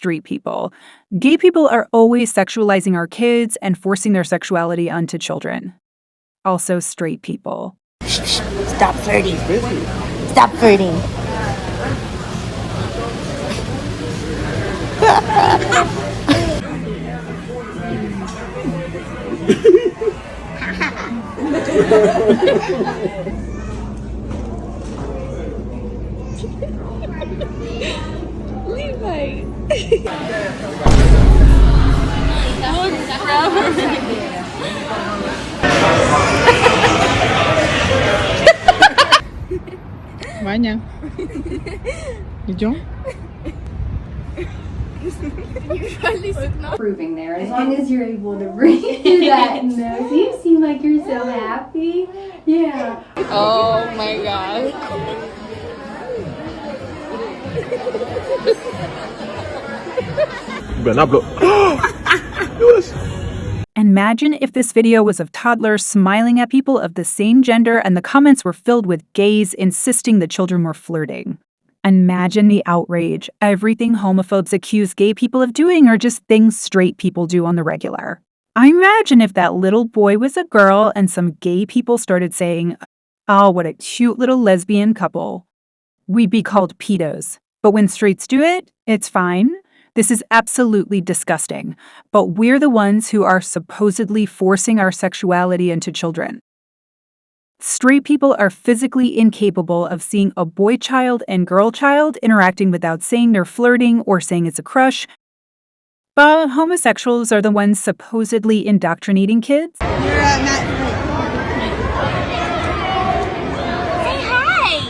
street people. Gay people are always sexualizing our kids and forcing their sexuality onto children. Also straight people. Stop flirting. Stop flirting. Levi. Vanya. Идем? Proving there, as long as you're able to breathe through that nose. You seem like you're so happy. Yeah. Oh my god. Imagine if this video was of toddlers smiling at people of the same gender and the comments were filled with gays insisting the children were flirting. Imagine the outrage. Everything homophobes accuse gay people of doing are just things straight people do on the regular. I imagine if that little boy was a girl and some gay people started saying, "Oh, what a cute little lesbian couple." We'd be called pedos. But when straights do it, it's fine. This is absolutely disgusting. But we're the ones who are supposedly forcing our sexuality into children. Straight people are physically incapable of seeing a boy child and girl child interacting without saying they're flirting or saying it's a crush. But homosexuals are the ones supposedly indoctrinating kids. Say hi.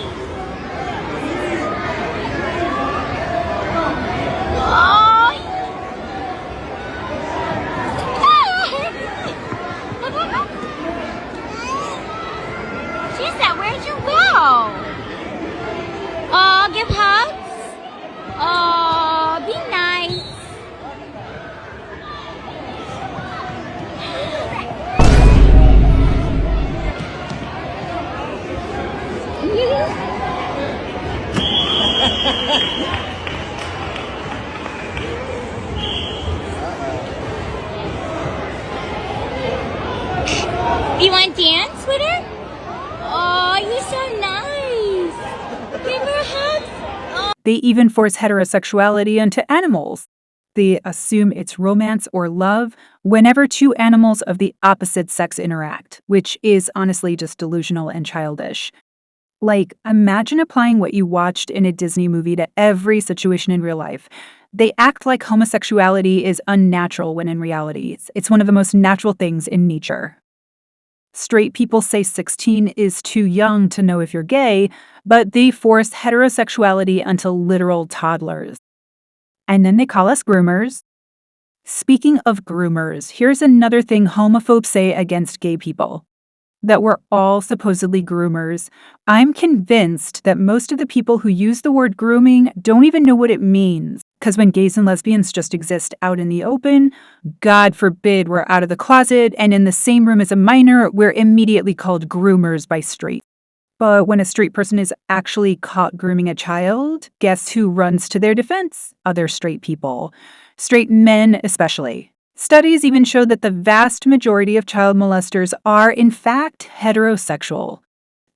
She said, "Where'd you go?" Oh, give hugs. Oh, be nice. You want to dance with her? Oh, you're so nice. Give her a hug. Oh. They even force heterosexuality into animals. They assume it's romance or love whenever two animals of the opposite sex interact, which is honestly just delusional and childish. Like, imagine applying what you watched in a Disney movie to every situation in real life. They act like homosexuality is unnatural when in reality, it's one of the most natural things in nature. Straight people say 16 is too young to know if you're gay, but they force heterosexuality onto literal toddlers. And then they call us groomers. Speaking of groomers, here's another thing homophobes say against gay people. That we're all supposedly groomers. I'm convinced that most of the people who use the word grooming don't even know what it means. Because when gays and lesbians just exist out in the open, God forbid we're out of the closet and in the same room as a minor, we're immediately called groomers by straight. But when a straight person is actually caught grooming a child, guess who runs to their defense? Other straight people. Straight men especially. Studies even show that the vast majority of child molesters are, in fact, heterosexual.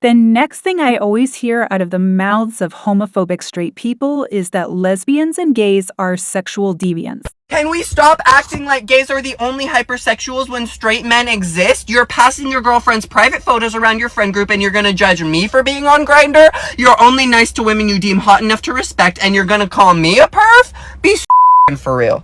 The next thing I always hear out of the mouths of homophobic straight people is that lesbians and gays are sexual deviants. Can we stop acting like gays are the only hypersexuals when straight men exist? You're passing your girlfriend's private photos around your friend group and you're gonna judge me for being on Grindr? You're only nice to women you deem hot enough to respect and you're gonna call me a perv? Be for real.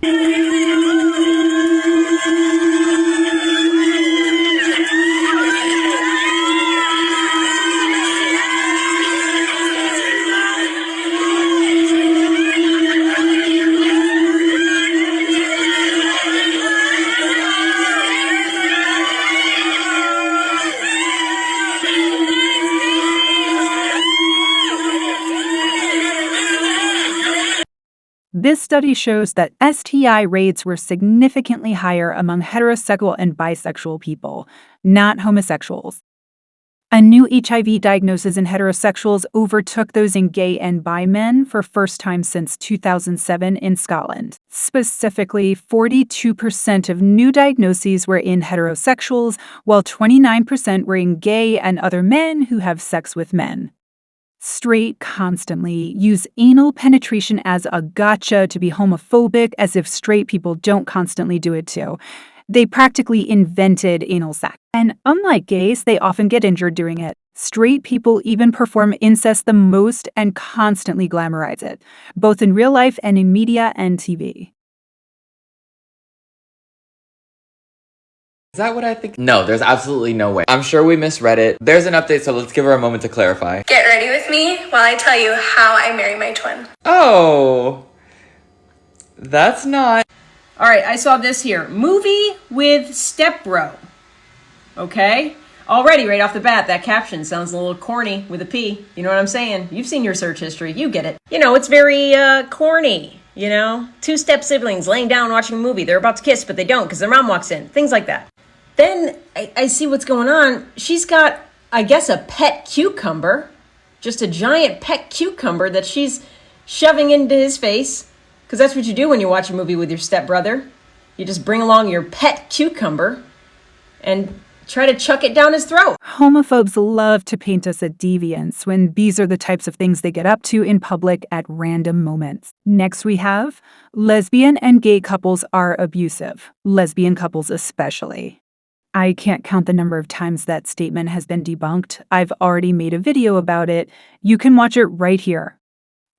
This study shows that STI rates were significantly higher among heterosexual and bisexual people, not homosexuals. A new HIV diagnosis in heterosexuals overtook those in gay and bi men for first time since 2007 in Scotland. Specifically, 42% of new diagnoses were in heterosexuals, while 29% were in gay and other men who have sex with men. Straight constantly use anal penetration as a gotcha to be homophobic, as if straight people don't constantly do it too. They practically invented anal sex. And unlike gays, they often get injured doing it. Straight people even perform incest the most and constantly glamorize it, both in real life and in media and TV. Is that what I think? No, there's absolutely no way. I'm sure we misread it. There's an update, so let's give her a moment to clarify. Get ready with me while I tell you how I married my twin. Oh, that's not... All right, I saw this here. Movie with stepbro. Okay? Already, right off the bat, that caption sounds a little corny with a P. You know what I'm saying? You've seen your search history. You get it. You know, it's very corny, you know? Two-step siblings laying down watching a movie. They're about to kiss, but they don't because their mom walks in. Things like that. Then I see what's going on. She's got, I guess, a pet cucumber. Just a giant pet cucumber that she's shoving into his face. Because that's what you do when you watch a movie with your stepbrother. You just bring along your pet cucumber and try to chuck it down his throat. Homophobes love to paint us as deviants when these are the types of things they get up to in public at random moments. Next we have, lesbian and gay couples are abusive. Lesbian couples especially. I can't count the number of times that statement has been debunked. I've already made a video about it. You can watch it right here.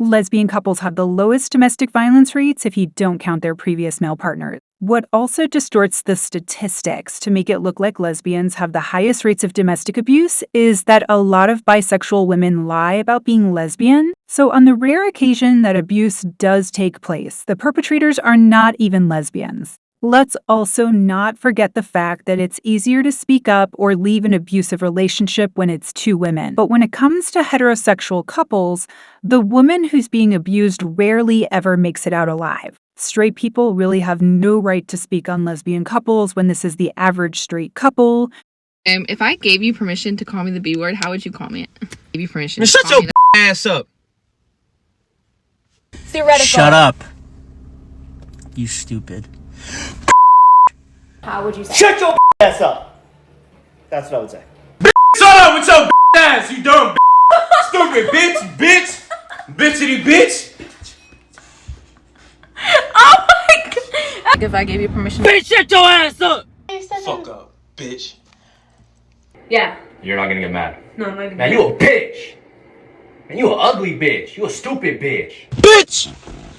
Lesbian couples have the lowest domestic violence rates if you don't count their previous male partners. What also distorts the statistics to make it look like lesbians have the highest rates of domestic abuse is that a lot of bisexual women lie about being lesbian. So on the rare occasion that abuse does take place, the perpetrators are not even lesbians. Let's also not forget the fact that it's easier to speak up or leave an abusive relationship when it's two women. But when it comes to heterosexual couples, the woman who's being abused rarely ever makes it out alive. Straight people really have no right to speak on lesbian couples when this is the average straight couple. If I gave you permission to call me the B word, how would you call me? Give you permission. Man, shut your ass up. Theoretical. Shut up. You stupid. How would you say? Shut your ass up. That's what I would say. Shut up with your ass, you dumb stupid bitch. Bitchity bitch. Oh my god. If I gave you permission. Bitch, shut your ass up. Fuck up, bitch. Yeah. You're not gonna get mad. No, I'm not gonna. Man, you a bitch. Man, you an ugly bitch. You a stupid bitch. Bitch.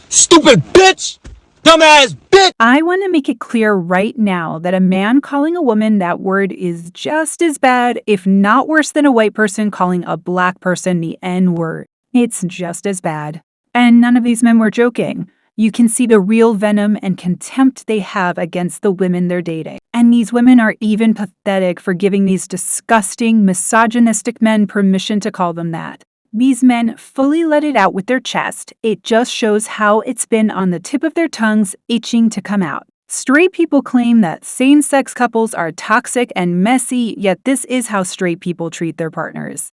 Stupid bitch. Dumbass bitch. I want to make it clear right now that a man calling a woman that word is just as bad, if not worse than a white person calling a black person the N-word. It's just as bad. And none of these men were joking. You can see the real venom and contempt they have against the women they're dating. And these women are even pathetic for giving these disgusting, misogynistic men permission to call them that. These men fully let it out with their chest. It just shows how it's been on the tip of their tongues, itching to come out. Straight people claim that same-sex couples are toxic and messy, yet this is how straight people treat their partners.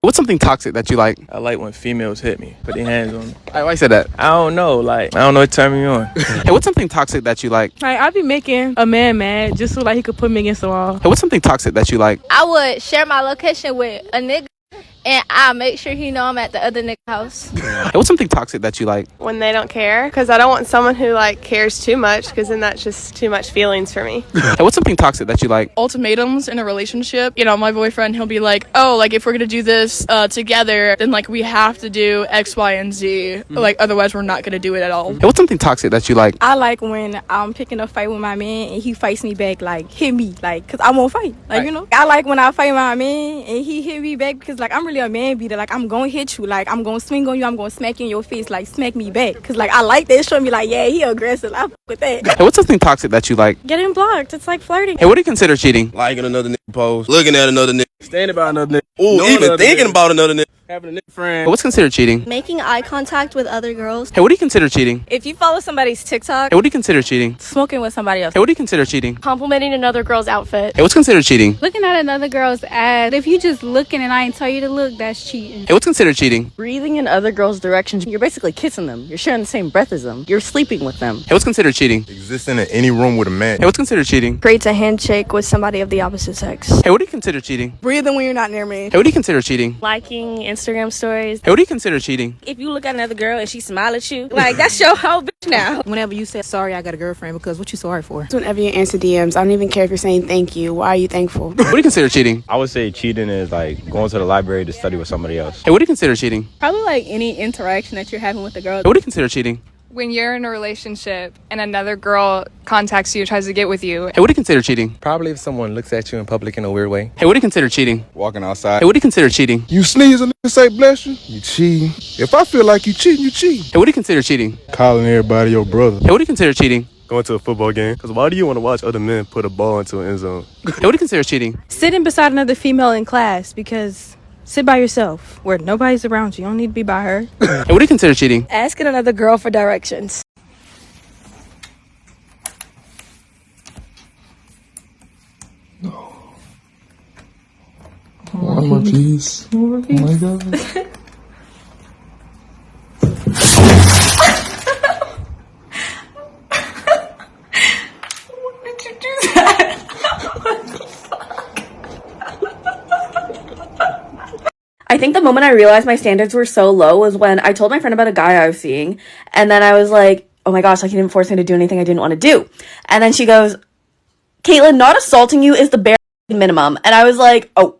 What's something toxic that you like? I like when females hit me, put their hands on me. Why said that? I don't know, I don't know what turn me on. Hey, what's something toxic that you like? Like, I be making a man mad just so like he could put me against the wall. Hey, what's something toxic that you like? I would share my location with a nigga and I make sure he know I'm at the other nigga house. Hey, what's something toxic that you like? When they don't care, because I don't want someone who like cares too much, because then that's just too much feelings for me. Hey, what's something toxic that you like? Ultimatums in a relationship. You know, my boyfriend, he'll be like, oh, like if we're gonna do this together, then like we have to do X, Y, and Z. Like otherwise we're not gonna do it at all. Hey, what's something toxic that you like? I like when I'm picking a fight with my man and he fights me back, like hit me, like, cause I won't fight, like, you know. I like when I fight my man and he hit me back because like I'm really a man beater, like I'm gonna hit you, like I'm gonna swing on you, I'm gonna smack you in your face, like smack me back, cause like I like that. Show me like, yeah, he aggressive, I fuck with that. Hey, what's something toxic that you like? Getting blocked, it's like flirting. Hey, what do you consider cheating? Liking another nigga post, looking at another nigga, Standing about another nigga. ooh, even thinking about another nigga. Having a friend. What's considered cheating? Making eye contact with other girls. Hey, what do you consider cheating? If you follow somebody's TikTok, Hey, what do you consider cheating? smoking with somebody else. Hey, what do you consider cheating? Complimenting another girl's outfit. Hey, what's considered cheating? Looking at another girl's ad. If you just looking and I ain't tell you to look, that's cheating. Hey, what's considered cheating? Breathing in other girls' directions. You're basically kissing them. You're sharing the same breath as them. You're sleeping with them. Hey, what's considered cheating? Existing in any room with a man. Hey, what's considered cheating? Creates a handshake with somebody of the opposite sex. Hey, what do you consider cheating? Breathing when you're not near me. Hey, what do you consider cheating? Liking Instagram stories. Hey, what do you consider cheating? If you look at another girl and she smile at you, like that's your whole bitch now. Whenever you say sorry, I got a girlfriend, because what you sorry for? Whenever you answer DMs, I don't even care if you're saying thank you. Why are you thankful? What do you consider cheating? I would say cheating is like going to the library to study with somebody else. Hey, what do you consider cheating? Probably like any interaction that you're having with a girl. Hey, what do you consider cheating? When you're in a relationship and another girl contacts you, tries to get with you. Hey, what do you consider cheating? Probably if someone looks at you in public in a weird way. Hey, what do you consider cheating? Walking outside. Hey, what do you consider cheating? You sneeze and nigga say bless you. You cheating. If I feel like you cheating, you cheating. Hey, what do you consider cheating? Calling everybody your brother. Hey, what do you consider cheating? Going to a football game. Because why do you want to watch other men put a ball into an end zone? Hey, what do you consider cheating? Sitting beside another female in class, because sit by yourself where nobody's around you. You don't need to be by her. Hey, what do you consider cheating? Asking another girl for directions. One more piece. Oh my god. I think the moment I realized my standards were so low was when I told my friend about a guy I was seeing, and then I was like, oh my gosh, like he didn't force me to do anything I didn't want to do. And then she goes, Caitlin, not assaulting you is the bare minimum. And I was like, oh,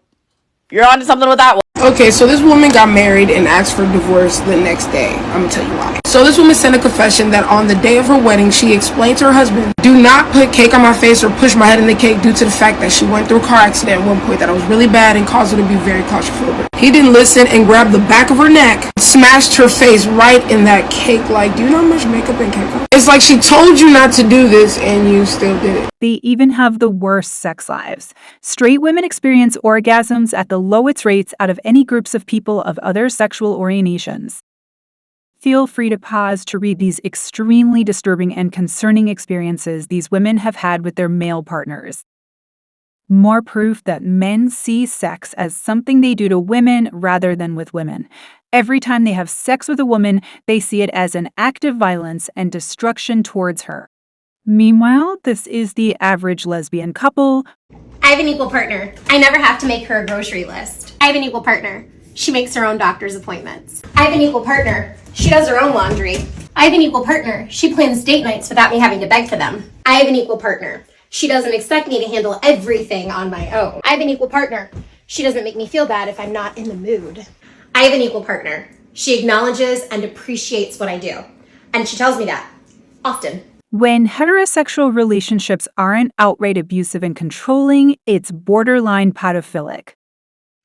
you're onto something with that one. Okay, so this woman got married and asked for divorce the next day. I'm gonna tell you why. So this woman sent a confession that on the day of her wedding, she explained to her husband, do not put cake on my face or push my head in the cake due to the fact that she went through a car accident at one point that was really bad and caused her to be very claustrophobic. He didn't listen and grabbed the back of her neck, smashed her face right in that cake. Like, do you know how much makeup and cake on? It's like she told you not to do this and you still did it. They even have the worst sex lives. Straight women experience orgasms at the lowest rates out of any groups of people of other sexual orientations. Feel free to pause to read these extremely disturbing and concerning experiences these women have had with their male partners. More proof that men see sex as something they do to women rather than with women. Every time they have sex with a woman, they see it as an act of violence and destruction towards her. Meanwhile, this is the average lesbian couple. I have an equal partner. I never have to make her a grocery list. I have an equal partner. She makes her own doctor's appointments. I have an equal partner. She does her own laundry. I have an equal partner. She plans date nights without me having to beg for them. I have an equal partner. She doesn't expect me to handle everything on my own. I have an equal partner. She doesn't make me feel bad if I'm not in the mood. I have an equal partner. She acknowledges and appreciates what I do. And she tells me that often. When heterosexual relationships aren't outright abusive and controlling, it's borderline pedophilic.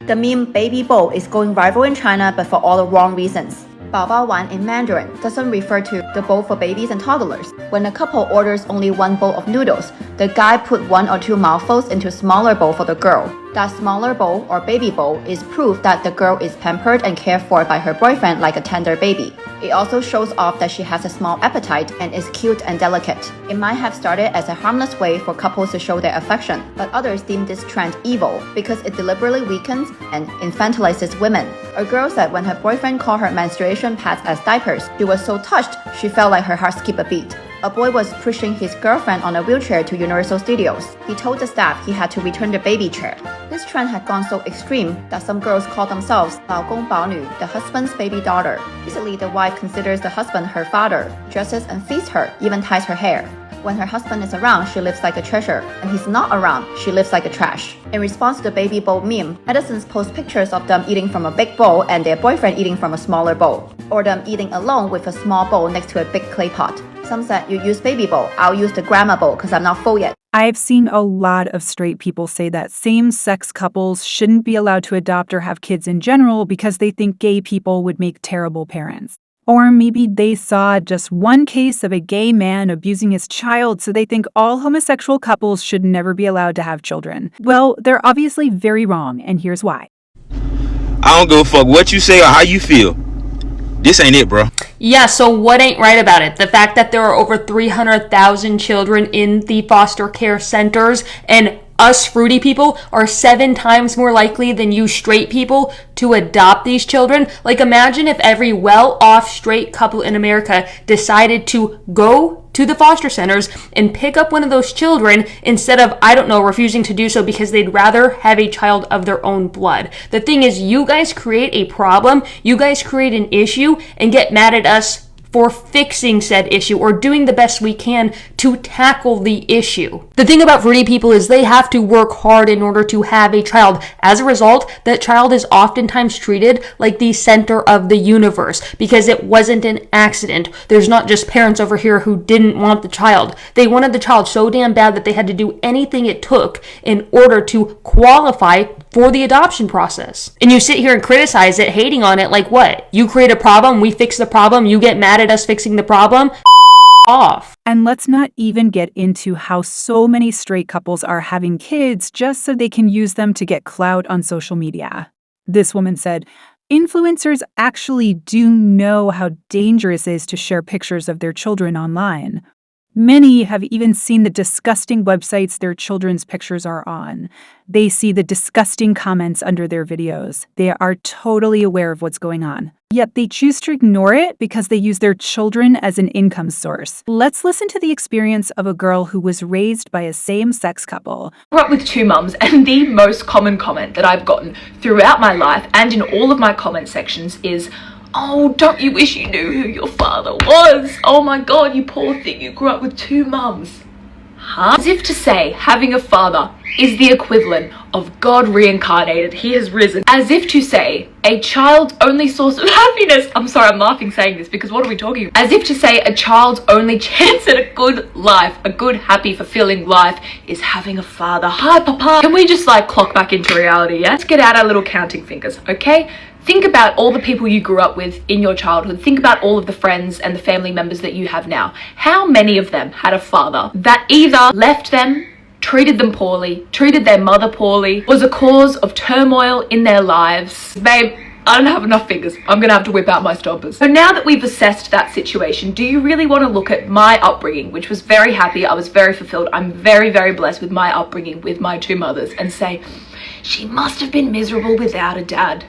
The meme baby bowl is going viral in China, but for all the wrong reasons. 宝宝碗 in Mandarin doesn't refer to the bowl for babies and toddlers. When a couple orders only one bowl of noodles, the guy put 1 or 2 mouthfuls into a smaller bowl for the girl. That smaller bowl or baby bowl is proof that the girl is pampered and cared for by her boyfriend like a tender baby. It also shows off that she has a small appetite and is cute and delicate. It might have started as a harmless way for couples to show their affection, but others deem this trend evil because it deliberately weakens and infantilizes women. A girl said when her boyfriend called her menstruation pads as diapers, she was so touched she felt like her heart skipped a beat. A boy was pushing his girlfriend on a wheelchair to Universal Studios. He told the staff he had to return the baby chair. This trend had gone so extreme that some girls call themselves 老公保女, the husband's baby daughter. Basically, the wife considers the husband her father, dresses and feeds her, even ties her hair. When her husband is around, she lives like a treasure, and he's not around, she lives like a trash. In response to the baby bowl meme, netizens post pictures of them eating from a big bowl and their boyfriend eating from a smaller bowl, or them eating alone with a small bowl next to a big clay pot. Some said, you use baby bowl, I'll use the grandma bowl because I'm not full yet. I've seen a lot of straight people say that same-sex couples shouldn't be allowed to adopt or have kids in general because they think gay people would make terrible parents. Or maybe they saw just one case of a gay man abusing his child, so they think all homosexual couples should never be allowed to have children. Well, they're obviously very wrong, and here's why. I don't give a fuck what you say or how you feel. This ain't it, bro. Yeah, so what ain't right about it? The fact that there are over 300,000 children in the foster care centers, and us fruity people are 7 times more likely than you straight people to adopt these children. Like, imagine if every well-off straight couple in America decided to go to the foster centers and pick up one of those children instead of, I don't know, refusing to do so because they'd rather have a child of their own blood. The thing is, you guys create a problem, you guys create an issue, and get mad at us for fixing said issue or doing the best we can to tackle the issue. The thing about fruity people is they have to work hard in order to have a child. As a result, that child is oftentimes treated like the center of the universe because it wasn't an accident. There's not just parents over here who didn't want the child. They wanted the child so damn bad that they had to do anything it took in order to qualify for the adoption process. And you sit here and criticize it, hating on it like what? You create a problem, we fix the problem, you get mad at us fixing the problem? Off. And let's not even get into how so many straight couples are having kids just so they can use them to get clout on social media. This woman said, influencers actually do know how dangerous it is to share pictures of their children online. Many have even seen the disgusting websites their children's pictures are on. They see the disgusting comments under their videos. They are totally aware of what's going on. Yet they choose to ignore it because they use their children as an income source. Let's listen to the experience of a girl who was raised by a same-sex couple. I grew up with 2 mums, and the most common comment that I've gotten throughout my life and in all of my comment sections is, "Oh, don't you wish you knew who your father was? Oh my god, you poor thing, you grew up with 2 mums." Huh? As if to say having a father is the equivalent of God reincarnated, he has risen. As if to say a child's only source of happiness, I'm sorry, I'm laughing saying this because what are we talking about? As if to say a child's only chance at a good life, a good, happy, fulfilling life is having a father. Hi, Papa. Can we just like clock back into reality, yeah? Let's get out our little counting fingers, okay? Think about all the people you grew up with in your childhood. Think about all of the friends and the family members that you have now. How many of them had a father that either left them, treated them poorly, treated their mother poorly, was a cause of turmoil in their lives? Babe, I don't have enough fingers. I'm gonna have to whip out my stompers. So now that we've assessed that situation, do you really want to look at my upbringing, which was very happy, I was very fulfilled, I'm very, very blessed with my upbringing with my 2 mothers, and say, she must have been miserable without a dad?